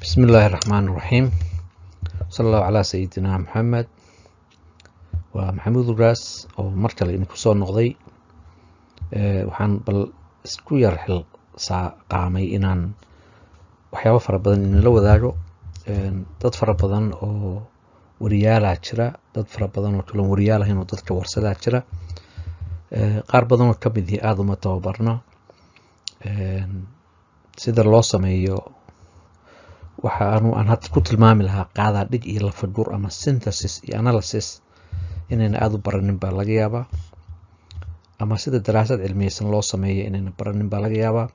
بسم الله الرحمن الرحيم. صلى الله على سيدنا محمد ومحمود الراس oo markale in ku soo noqday waxaan bal isku yar xil qaamay inaan waxyaabo fara badan in la wadaago dad fara badan oo wariyaal jira dad fara badan oo kala wariyaal ah oo dadka warsada jira qaar badan oo ka mid ah aad uma tababarna sida loo sameeyo waxa aan hadda ku tilmaami lahaa qaada dhig iyo la fagur ama synthesis iyo analysis inayna aad u baranin baa laga yaabaa ama sida daraasad cilmiyeysan loo sameeyo inayna baranin baa laga yaabaa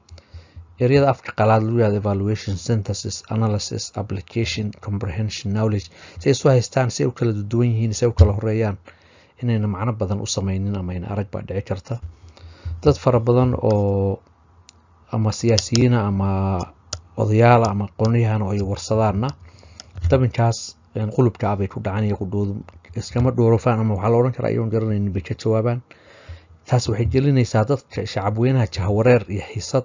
ereyada afka qalaad lagu yiraahdo evaluation, synthesis, analysis, application, comprehension, knowledge say soo haystaan say u kala duwan yihiin say u kala horeeyaan inayna macno badan u sameeynin ama in arag baa dhici karta dad fara badan oo ama siyaasiyiin ama odayaal ama aqoonyahan oo ay warsadaana dabinkaas qulubka abay ku dhacaan iyo qudoodu iskama dhoorofaan ama waxa la oran karaa iyoon garanaynin bay ka jawaabaan taas waxay gelinaysaa dadka shacab weynaha jahawareer iyo xiisad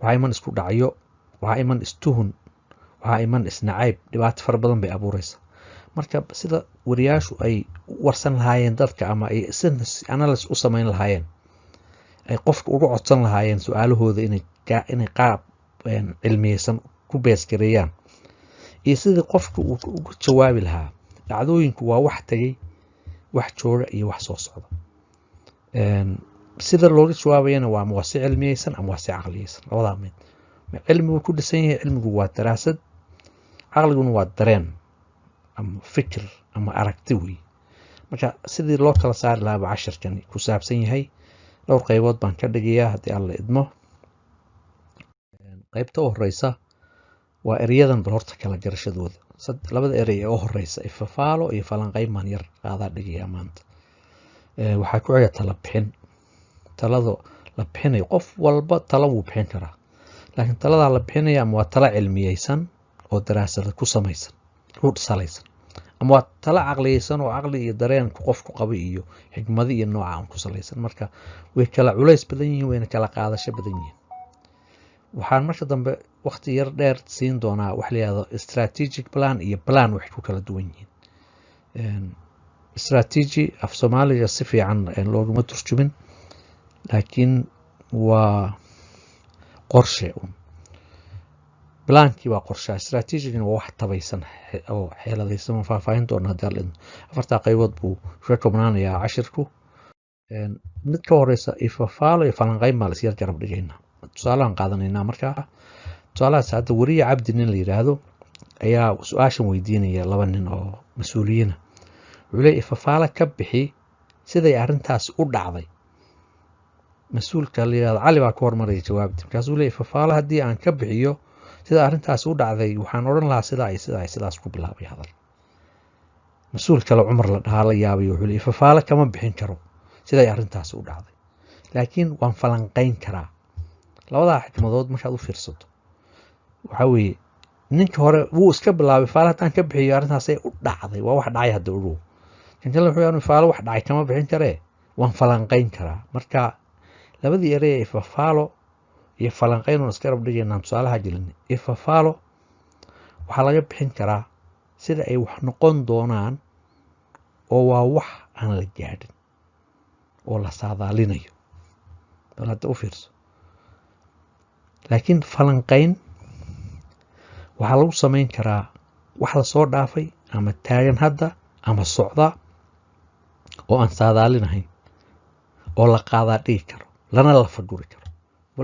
waxa iman isku dhacyo waxa iman istuhun waxa iman isnacayb dhibaato fara badan bay abuuraysaa marka sida wariyaashu ay warsan lahaayeen dadka ama ay analysis u sameyn lahaayeen ay qofka ugu codsan lahaayeen su'aalahooda inay qaab cilmiyeysan ku beesgareeyaan iyo sidii qofku uu ugu jawaabi lahaa dhacdooyinku waa wax tagay wax jooga iyo wax soo socda sida looga jawaabayana waa wasi cilmiyeysan ama wasi caqliyeysan labada mid cilmigu ku dhisan yahay cilmigu waa daraasad caqliguna waa dareen ama fikir ama aragti weey marka sidii loo kala saari lahaa casharkan ku saabsan yahay dhowr qaybood baan ka dhigayaa hadii alla idmo qaybta u horeysa waa erayadan bal horta kala garashadooda labada eray ee u horeysa ifafaalo iyo falanqeyn man yar qaada dhigaya maanta waxa ku xiga tala bixin talado la bixinayo qof walba talo wuu bixin karaa laakiin talada la bixinayo ama waa talo cilmiyeysan oo daraasad ku samaysan ruud salaysan ama waa talo caqliyeysan oo caqli iyo dareen qofku qabo iyo xigmad iyo nooca aan ku salaysan marka way kala culays badan yihiin wayna kala qaadasho badan yihiin waxaan marka dambe waqti yar dheer siin doonaa wax la yiraahdo strategic plan iyo plan wax ku kala duwan yihiin strategy af Soomaaliga si fiican looguma turjumin laakiin waa qorshe planki waa qorshe strategy waa wax tabaysan oo xeeladaysan faahfaahin doona hadalin afarta qaybood buu ka koobnaanayaa cashirku mid ka horeysa ifafaalo iyo falanqeyn ma la sii jarab dhigaynaa tusaalahan qaadanayna markaa tusaalahaas hadda wariye cabdi nin la yiraahdo ayaa su'aashan weydiinaya laba nin oo mas'uuliyiin wuxuu leeyahay ifafaalo ka bixi siday arintaas u dhacday mas'uulka la yiraahdo cali baa ka hormaray jawaabta markaas uu leeyahay ifafaalo hadii aan ka bixiyo sida arintaas u dhacday waxaan oran lahaa sidaas ku bilaabay hadal mas'uul kale Umar la dhahaa la yaabay wuxuu leeyahay ifafaalo kama bixin karo siday arintaas u dhacday laakiin waan falanqeyn karaa labada xikmadood markaad u fiirsato waxa weeye ninka hore wuu iska bilaabay faalataan ka bixiyo arintaas ay u dhacday waa wax dhacay hadda ugu kan kale wuxuu yahay faalo wax dhacay kama bixin karee waan falanqeyn karaa marka labadii eray ee faalo iyo falanqeyn oo iska rab dhigaynaa tusaalaha gelin faalo waxa laga bixin karaa sida ay wax noqon doonaan oo waa wax aan la gaadhin oo la saadaalinayo balada u fiirso laakiin falanqeyn waxa lagu sameyn karaa wax la soo dhaafay ama taagan hadda ama socda oo aan saadaalinahay oo la qaada dhigi karo lana la faguri karo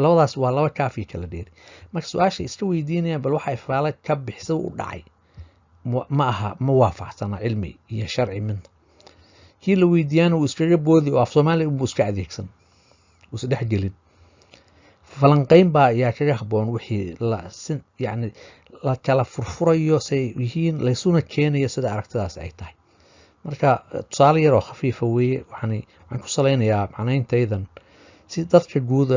labadaas waa laba kaafi kala dheeri marka su'aasha iska weydiinaya bal waxa ifaala ka bixisay u dhacay ma waafaqsana cilmi iyo sharci min kii la weydiiyana uu iskaga boodi oo af Soomaali uu iska adeegsan uu saddex gelin falanqeyn baa ayaa kaga haboon wixii la kala furfurayo say yihiin la isuna keenayo sida aragtidaas ay tahay marka tusaale yar oo khafiif ah weeye waxaan ku saleynayaa macnayntaydan si dadka guud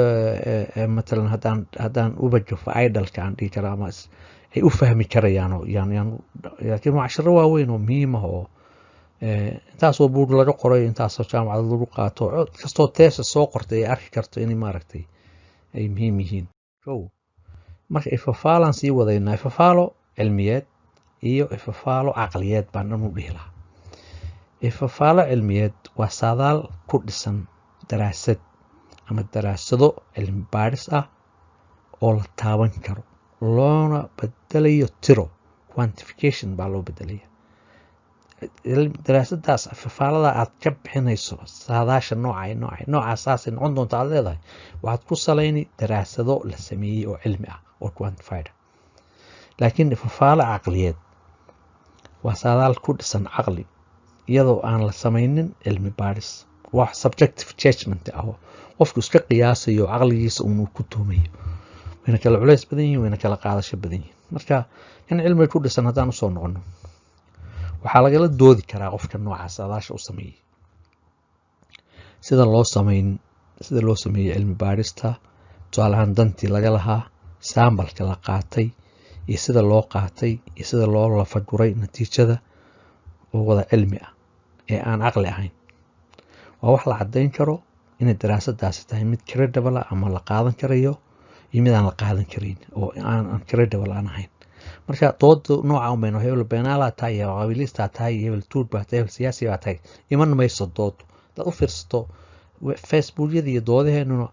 مثلا hadaan u bajafo idolka aan dhigi karaa ama ay u fahmi karayaan laakiin waa casharo waaweyn oo muhiim ah oo intaasoo buug laga qoray intaasoo jaamacad lagu qaato cod kastoo teesa soo qortay ay arki karto inay maaragtay ay muhiim yihiin marka ifafaalan sii wadaynaa ifafaalo cilmiyeed iyo ifafaalo caqliyeed baan dhan u dhihi lahaa. ifafaalo cilmiyeed waa saadaal ku dhisan daraasad ama daraasado cilmi baadhis ah oo la taaban karo loona bedelayo tiro quantification baa loo bedelaya. daraasadaas ifafaalada aad ka bixinayso saadaasha nooca saasay noqon doonta aad leedahay waxaad ku salayni daraasado la sameeyey oo cilmi ah oo quantified. laakiin ifafaalo caqliyeed waa saadaal ku dhisan caqli iyadoo aan la samaynin cilmi baadhis. wax subjective judgment ah oo qofku iska qiyaasayo caqligiisa uu ku tuumayo. wayna kala culays badan yihiin, wayna kala qaadasho badan yihiin. marka in cilmi ku dhisan haddaan usoo noqono waxaa lagala doodi karaa qofka noocaas saadaasha u sameeyey sida loo sameeyey cilmi baadhista, tusaale ahaan dantii laga lahaa, saambalka la qaatay iyo sida loo qaatay iyo sida loo lafaguray natiijada oo wada cilmi ah ee aan caqli ahayn. waa wax la caddayn karo inay daraasadaasi tahay mid credible ama la qaadan karayo iyo mid aan la qaadan karin oo aan credible aan ahayn. marka dooda nooca u bayno hebel beenaala tahay iyo qabiilista tahay iyo hebel tuur baa tahay, hebel siyaasi baa tahay, iman mayso dood. dad u fiirsato facebookyada iyo doodaheenuna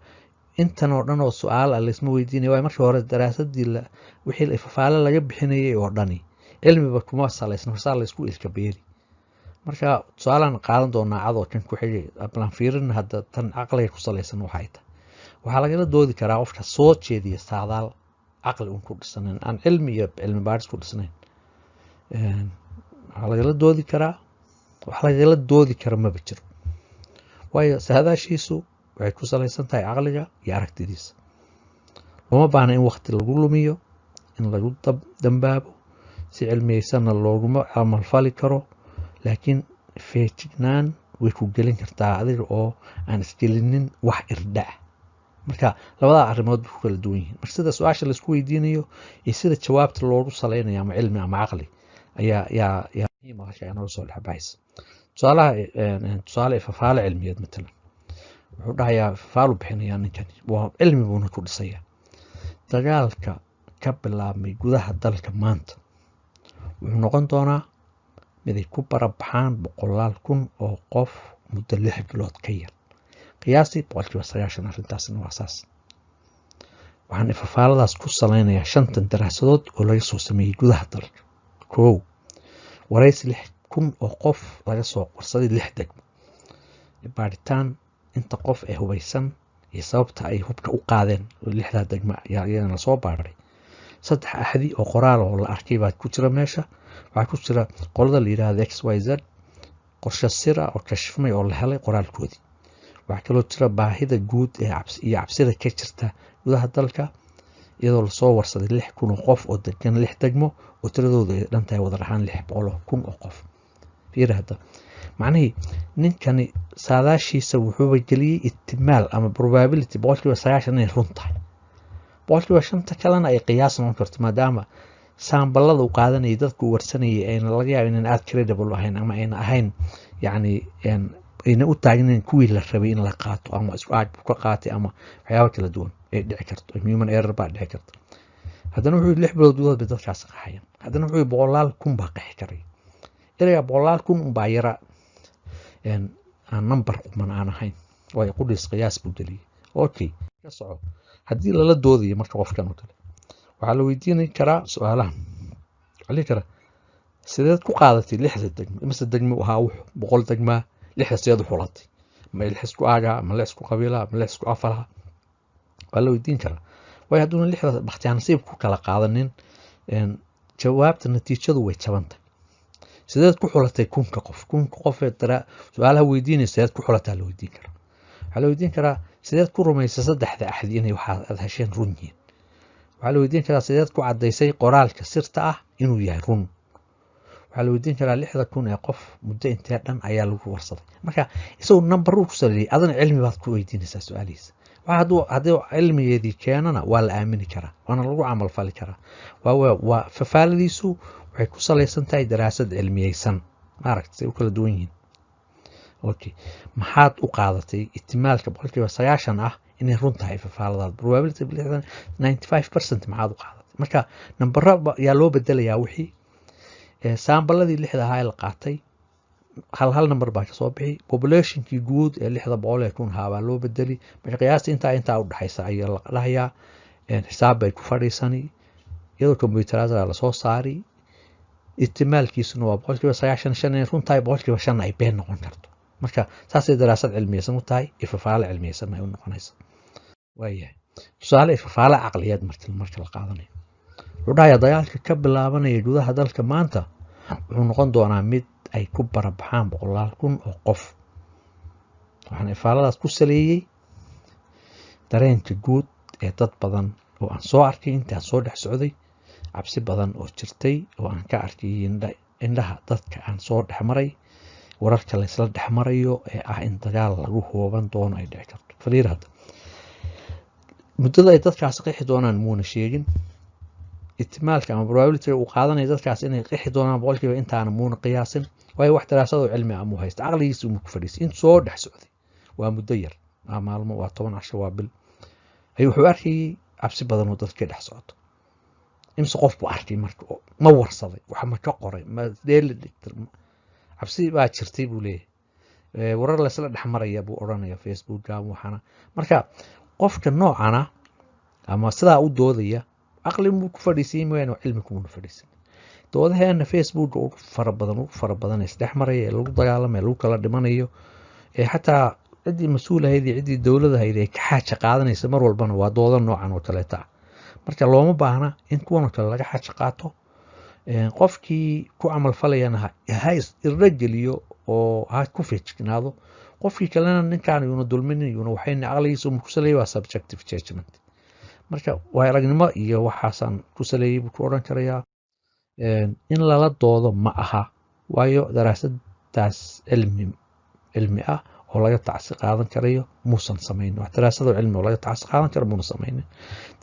intan oo dhan oo su'aal ah laysma weydiinay. waayo markii hore daraasadii wixii ifafaale laga bixinayay oo dhani cilmiba kuma salaysna, farsaa laysku ilka beeri. marka su'aalaan qaadan doonaa cadoo kan ku xigay ablaan fiirin hadda tan caqliga ku salaysan waxay tahay. waxaa lagala doodi karaa qofka soo jeediya saadaal caqli uun ku dhisanayn aan cilmi iyo cilmi baadhis ku dhisnayn. waxaa lagala doodi karaa wax lagala doodi kara maba jiro, waayo saadaashiisu waxay ku salaysan tahay caqliga iyo aragtidiisa. looma baahna in waqti lagu lumiyo, in lagu dambaabo, si cilmiyeysanna looguma camal fali karo. laakiin feejignaan way ku gelin kartaa adiga oo aan isgelinin wax irdhac. marka labada arrimood ku kala duwan yihiin. marka sida su'aasha la isku weydiinayo iyo sida jawaabta loogu salaynayo ama cilmi ama caqli ayaa muhiim ah shay anoo soo dhaxbays. tusaale ifafaale cilmiyeed matalan wuxuu dhahayaa ifafaalu bixinayaa ninkani waa cilmi buuna ku dhisaya. dagaalka ka bilaabmay gudaha dalka maanta wuxuu noqon doonaa mid ay ku barabaxaan 100,000 oo qof muddo 6 bilood ka yar. qiyaastii 90% arrintaasna waa saas. waxaan ifafaaladaas ku salaynayaa 5 daraasadood oo laga soo sameeyey gudaha dalka. 1 waraysi 6,000 oo qof laga soo qorsaday 6 degmo. baaritaan inta qof ee hubaysan iyo sababta ay hubka u qaadeen 6 degmo ayaa la soo baaray. 3 axadi oo qoraal oo la arkay baa ku jira meesha. waxaa ku jira qolada la yiraahdo XYZ qorshe sir ah oo kashfmay oo la helay qoraalkoodii. waxaa kaloo jira baahida guud ee cabsida ka jirta gudaha dalka iyadoo la soo warsaday 6,000 oo qof oo degan 6 degmo oo tiradoodu ay dhan tahay wada rahaan 600,000 oo qof. fiirada macnaheedu ninkani saadaashiisa wuxuu geliyay ihtimaal ama probability 90% inay run tahay. 5% kalena ay qiyaas noqon karto maadaama saambalada uu qaadanayay dadku warsanayay ayna laga yaabo inaan aad credible ahayn ama ayna ahayn ayna u taagnayn kuwii la rabay in la qaato ama isku aad ka qaatay ama waxyaabo kala duwan ay dhici karto. human error baa dhici karta. haddana wuxuu 6 bilood gudahood bay dadkaas qaxayeen. haddana wuxuu 100,000 baa qaxi karay. erayga 100,000 baa yara aan number quman aan ahayn. way qudis qiyaas buu geliyay. okay ka soco haddii lala doodayo marka qofkan oo kale waxaa la weydiin karaa su'aalahan. waxaa kara sideed ku qaadatay 6 degmo imse degmo ahaa 100 degmo 6 sideed u xulatay ma il xisku aaga ma la isku qabiila ma la isku afalaha. waa la weydiin karaa. way hadduna 6 baxtiyaan nasiib ku kala qaadanin jawaabta natiijadu way jabantay. sideed ku xulatay 1,000 qof ee su'aalaha weydiinaysa sideed ku xulataa la weydiin karaa. waxaa la weydiin karaa sideed ku rumaysay 3 axadi inay waxa hesheen run yihiin. waxaa la weydiin karaa sideed ku cadaysay qoraalka sirta ah inuu yahay run. waxaa la weydiin karaa 6,000 ee qof muddo intee dhan ayaa lagu warsaday. marka isagoo number uu ku saleeyay adana cilmi baad ku weydiinaysaa su'aalihiisa. haddii cilmigeedii keenana waa la aamini karaa waana lagu camal fali karaa. waa fafaaladiisu waxay ku salaysan tahay daraasad cilmiyeysan. maaragtay u kala duwan yihiin. okay maxaad u qaadatay ihtimaalka 90% ah inay run tahay fafaaladaad probability 95% maxaad u qaadatay. marka nambaro yaa loo bedelayaa wixii saambaladii 6 ahaa la qaatay hal number baa ka soo bixi populationkii guud ee 600 kun baa loo bedeli marka qiyaasta inta u dhaxaysa ayaa la dhahayaa xisaab bay ku fadhiisani iyadoo kombiyuutarada la soo saari ihtimaalkiisuna waa 95% runtii 5% ay been noqon karto marka saasay daraasad cilmiyeysan u tahay ifafaale cilmiyeysan ay u noqonaysa waayahay tusaale ifafaale caqliyeed marka la qaadanayo wuxuu dagaalka ka bilaabanaya gudaha dalka maanta wuxuu noqon doonaa mid ay ku barabaxaan 100 kun oo qof waxaan ifaaladaas ku saleeyay dareenka guud ee dad badan oo aan soo arkay intaan soo dhex socday cabsi badan oo jirtay oo aan ka arkay indhaha dadka aan soo dhex maray wararka la isla dhex marayo ee ah in dagaal lagu hooban doono ay dhici karto faliirada muddada ay dadkaas qixi doonaan muuna sheegin ihtimaalka ama probability uu qaadanay dadkaas inay qixi doonaan boqolkiiba intaan muuna qiyaasin way wax daraasado cilmi ah haysta aqligiisu uu ku fadhiis in soo dhex socday waa muddo yar maalmo waa 10 casho waa bil ay wuxuu arkay cabsi badan oo dadka dhex socdo imse qof buu arkay marka ma warsaday waxa ma ka qoray ma deeli dhigtir cabsi baa jirtay buu leeyahay warar la isla dhex maraya buu oranaya Facebook gaam waxana marka qofka noocana ama sidaa u doodaya aqli muu ku fadhiisay ma cilmi ku fadhiisay doodaheena Facebook oo fara badan isdhex maraya lagu dagaalamay lagu kala dhimanayo xataa cidii mas'uulahaydii cidii dawladda ka xaaja qaadanaysa mar walbana waa dooda noocan oo kale taa marka looma baahna in kuwan kale laga xaaja qaato qofkii ku amal falayana ha irrajiliyo oo ha ku feejignaado qofkii kalena ninkaan uu dulminayo waxayna aqligiisa ku saleeyay waa subjective judgment marka waa aragnimo iyo waxaasan ku saleeyay ku oran karayaa in lala doodo ma aha waayo daraasadaas cilmi ah oo laga tacsi qaadan karayo muusan sameyn wax daraasado cilmi oo laga tacsi qaadan karo muusan sameyn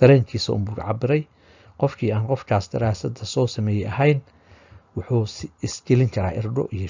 dareenkiisa uu cabiray qofkii aan qofkaas daraasada soo sameeyay ahayn wuxuu isgelin karaa irdho iyo